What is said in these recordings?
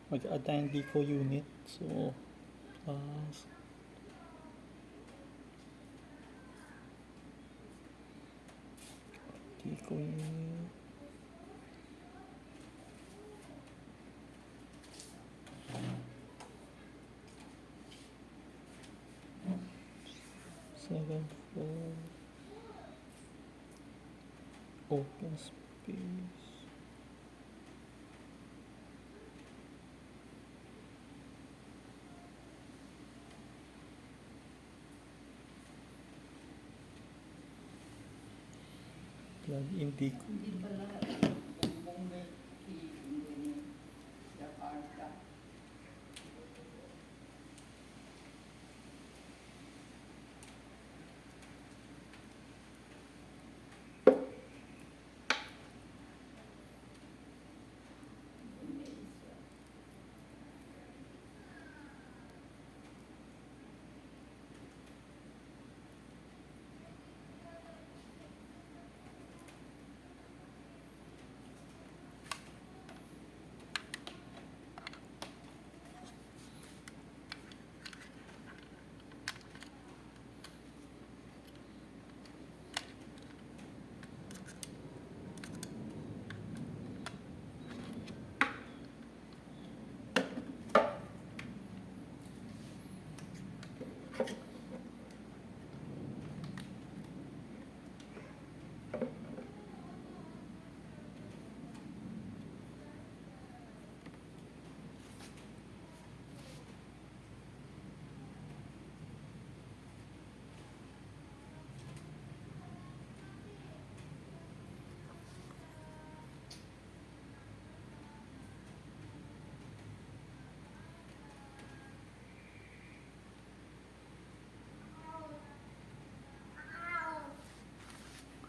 mag-add tayo ng Deco unit. So, uh, Deco unit. Second floor. Open space. Plug in Deco.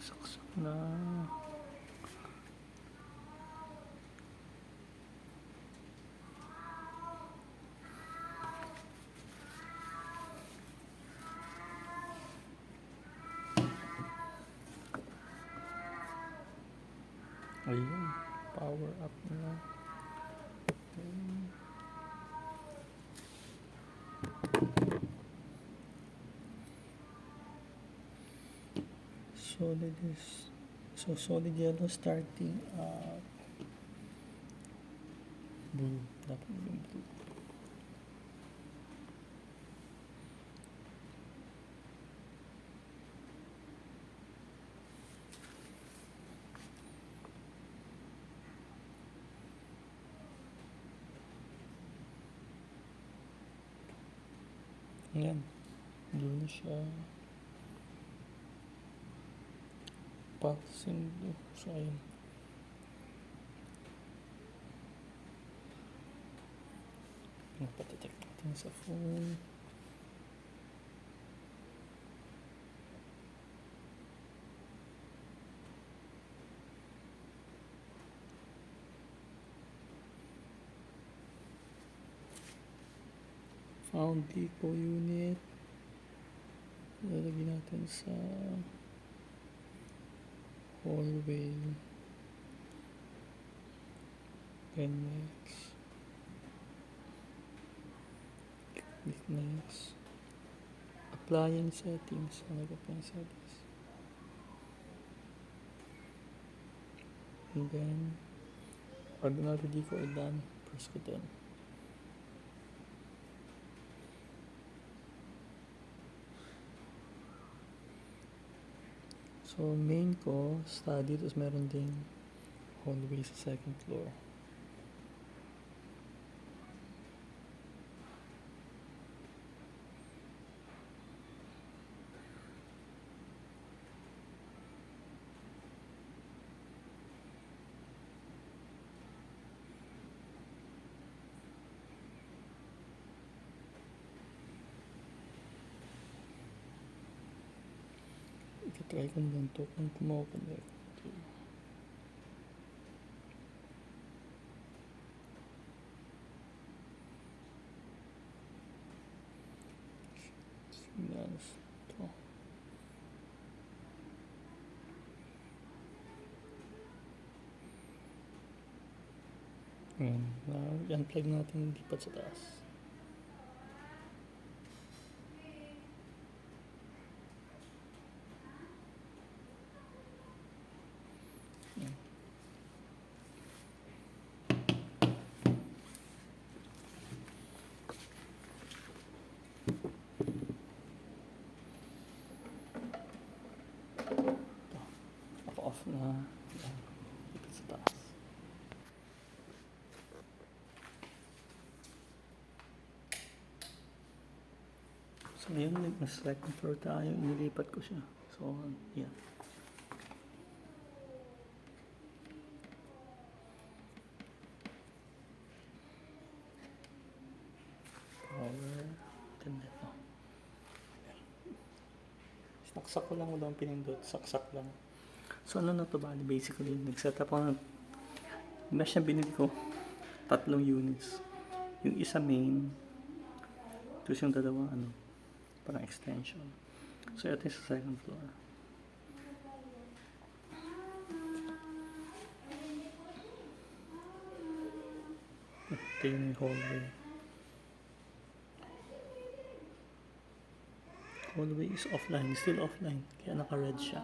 Saksak na. Ayun, power up na. Solid is so solid yellow starting at blue. Dapat yung blue. Ayan, blue na siya. Pulsing blue. So, ayun. Napatitect natin sa phone. Found Deco unit. Lalagyan natin sa hallway. Then next. Click next. Appliance settings. Appliance settings. And then, ordinary Deco ay done. Press ko done. So, main ko, study, tapos meron ding hallway sa second floor. Try ko naman ito kung kumakonect. Signals. Ito. Ayan. I-unplug natin, lipat sa taas. Ayan. Off na. Lipat sa taas. So ngayon, nasa second floor tayo, inilipat ko siya. So, yan. Power, internet. Saksak ko lang, wala akong pinindot. Saksak lang. So ano na to bali? Basically, nag-set up ako ng mesh na binili ko. 3 units. Yung isa main, tapos yung dalawa parang extension. So ito yung sa second floor. Ito yung hallway. Hallway is offline, still offline. Kaya naka-red siya.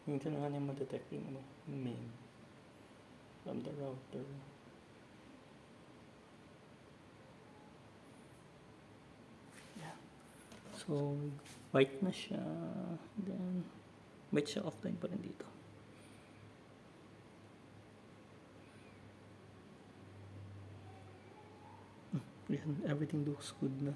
Yung kailangan niya ma-detect yung main from the router. Yeah. So, white na siya. Then, white siya, offline pa rin dito. Yan, everything looks good na.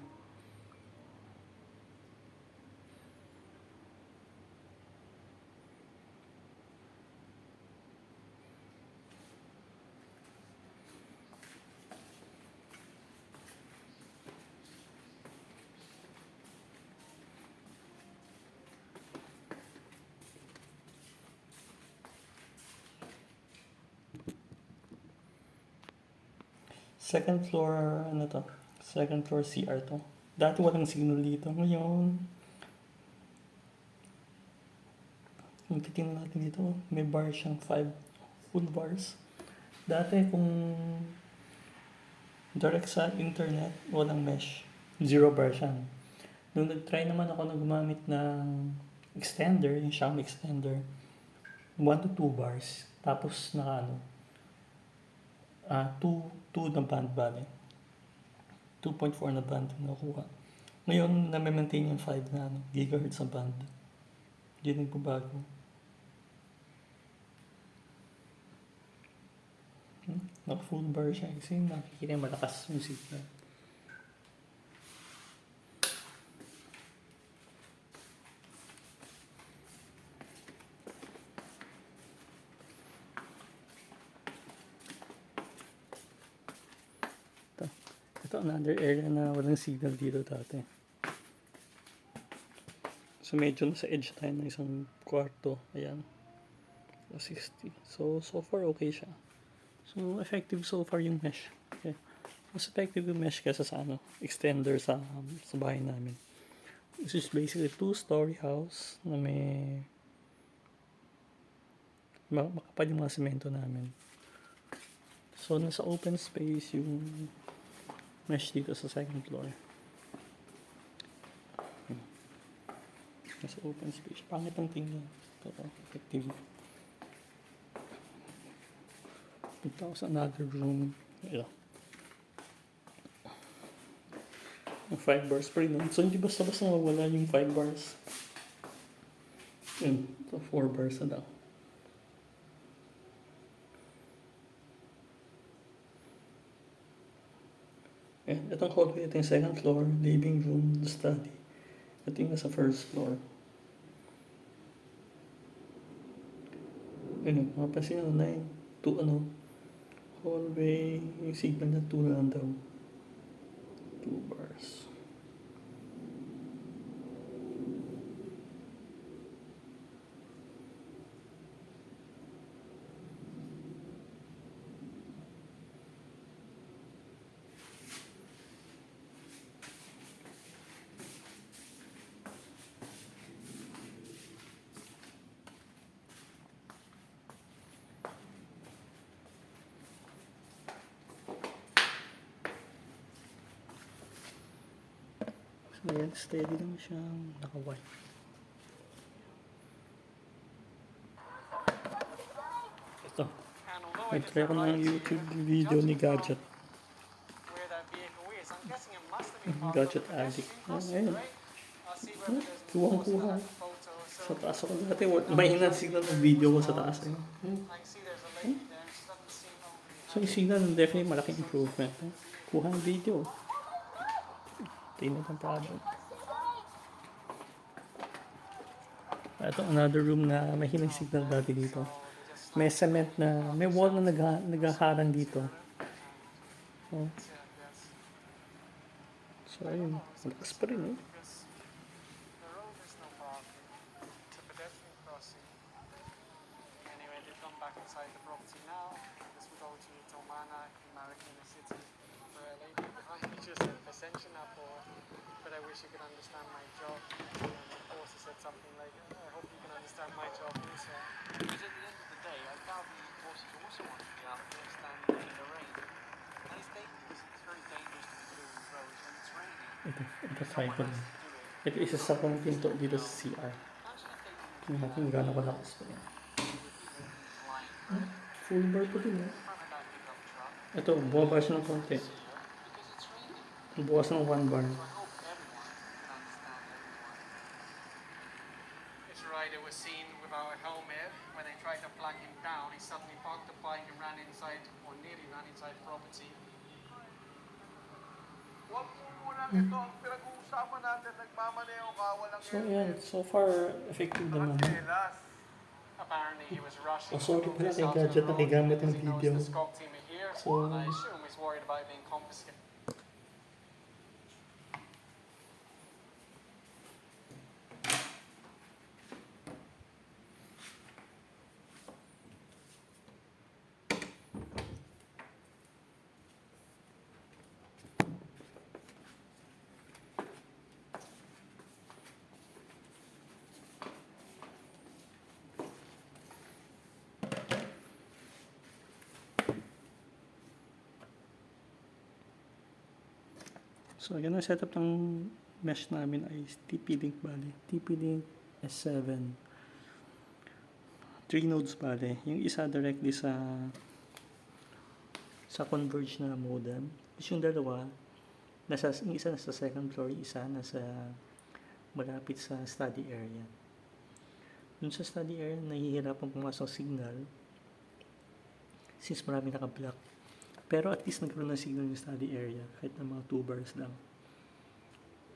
Second floor, Second floor CR to. Dati walang signal dito. Ngayon, kung titingnan natin dito, may bar siyang 5 full bars. Dati kung direct sa internet, walang mesh. 0 bar siya. Nung nag-try naman ako na gumamit ng extender, yung Xiaomi extender, 1 to 2 bars. Tapos 2 na band bali. 2.4 na band yung nakuha. Ngayon, na-maintain yung 5 na gigahertz na band. Yun yung bago. Naka-full bar siya. Kasi nakikita yung malakas yung signal. Ito another area na walang signal dito dati. So medyo nasa edge tayo ng isang kwarto. Ayan. 60. So far okay siya. So effective so far yung mesh. Okay. Mas effective yung mesh kaysa sa extender sa bahay namin. This is basically 2-story house na may makapal yung mga semento namin. So nasa open space yung mesh dito sa second floor. Nasa open space. Pangit ang tingnan. Pero effective. Punta ako sa another room. Ayan. Yung 5 bars pa rin. So hindi basta-basta mawala yung 5 bars. Yun. So 4 bars na daw. Ayan. Itong hallway, ito yung second floor, living room, study. Ito yung nasa first floor. Ayun, mapapansin nyo na yung hallway, yung signal na 2 na lang daw. 2 bars. So ayan, steady lang siyang naka-white. Ito. Nag-try ko ng YouTube video ni Gadget. Gadget Addict. Ayun. Kuwang-kuha. Sa taas ako dati. May signal ng video ko sa taas. So yung signal definitely malaking improvement. Kuha ng video. Tingnan ang problem. Ito another room na may hilang signal dati dito. May cement na, may wall na naghaharang dito. Oh. So ayun, malakas pa rin eh. But I wish you could understand my job. And of course he said something like, I hope you can understand my job also. Because at the end of the day, I doubt the bosses also want to be out there standing in the rain. And it's dangerous. It's very dangerous to be doing roads when it's raining. Ito try ko rin. Ito isa sa kong pinto dito sa CR. Tingnan natin gano'n kalakas pa yan. Full bar po din eh. Ito, buwaba siya ng konti. Buwas ng 1 bar. This rider was seen without a helmet. When they tried to flag him down, he suddenly parked the bike and ran inside, or nearly ran inside property. Huwag mo muna ito ang pinag-uusapan natin, nagmamaneho ka, walang So yan, so far effective naman. Apparently he was rushing. Oh, sorry pala kay Gadget na kigamit ng video. So, I assume he's worried about being confiscated. so yan ang setup ng mesh namin ay TP-Link bali. TP-Link S7. 3 nodes bali. Yung isa directly sa converge na modem. Tapos yung dalawa, yung isa nasa second floor, isa nasa malapit sa study area. Dun sa study area, nahihirapan pumasok signal since marami naka-block. Pero at least nagkaroon ng signal yung study area kahit na mga 2 bars lang.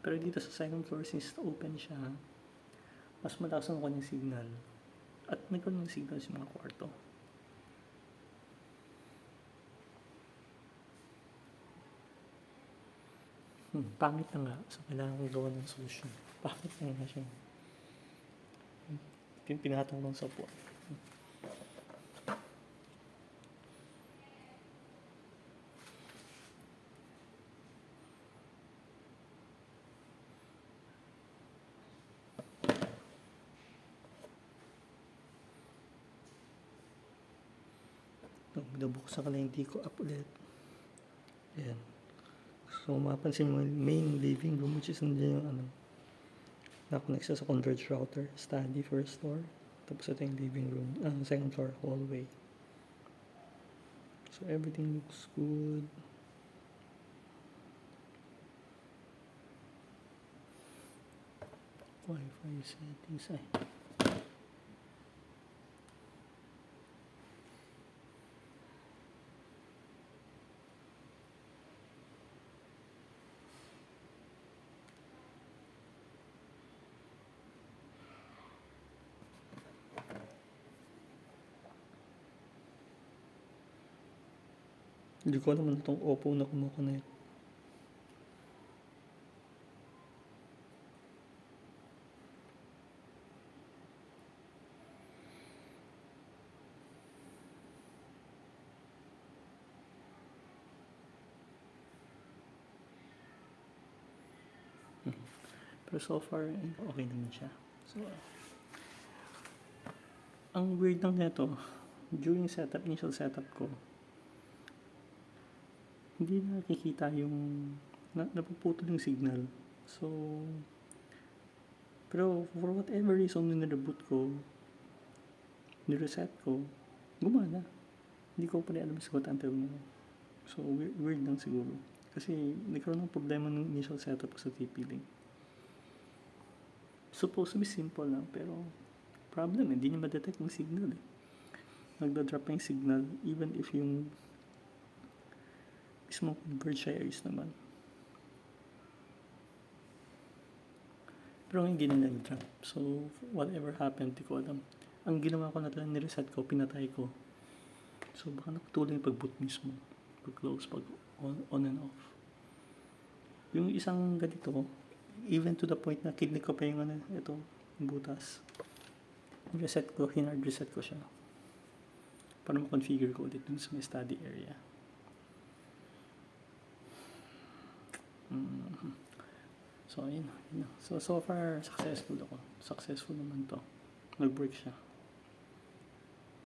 Pero dito sa second floor, since open siya, mas malakas ang kanyang signal. At nagkaroon ng signal sa mga kwarto. Pangit na nga. So kailangan kong gawa ng solution. Pangit na nga siya. Pinatong lang sa upuan. Nabuksan ko na yung Deco app ulit. Ayan. So, mapansin mo yung main living room, which is nandiyan yung nakakonect sa converged router. Study first floor. Tapos ito yung living room. Second floor hallway. So, everything looks good. Wi-Fi settings ay. Hindi ko naman itong Oppo na kumukonect. Pero so far, okay naman siya. So, ang weird lang nito, during initial setup ko, hindi nakikita yung napuputol yung signal So, pero for whatever reason, nung nireboot ko, nireset ko, gumana. Hindi ko pa rin alam sagot until now. So, weird lang siguro. Kasi nagkaroon ng problema nung initial setup ko sa TP-Link. Supposed to be simple lang, pero problem, hindi niya ma-detect yung signal eh. Nagda-drop pa yung signal, even if yung mismo converge siya ayos naman. Pero ngayon hindi na nag-drop. So, whatever happened, di ko alam. Ang ginawa ko na lang, nireset ko, pinatay ko. So, baka nakatulong yung pag-boot mismo. Pag-close, pag-on and off. Yung isang ganito, even to the point na kidney ko pa yung ito, yung butas. Reset ko, hinard reset ko siya. Para ma-configure ko ulit dun sa may study area. So, ayun. So far, successful ako. Successful naman to. Nag-break siya.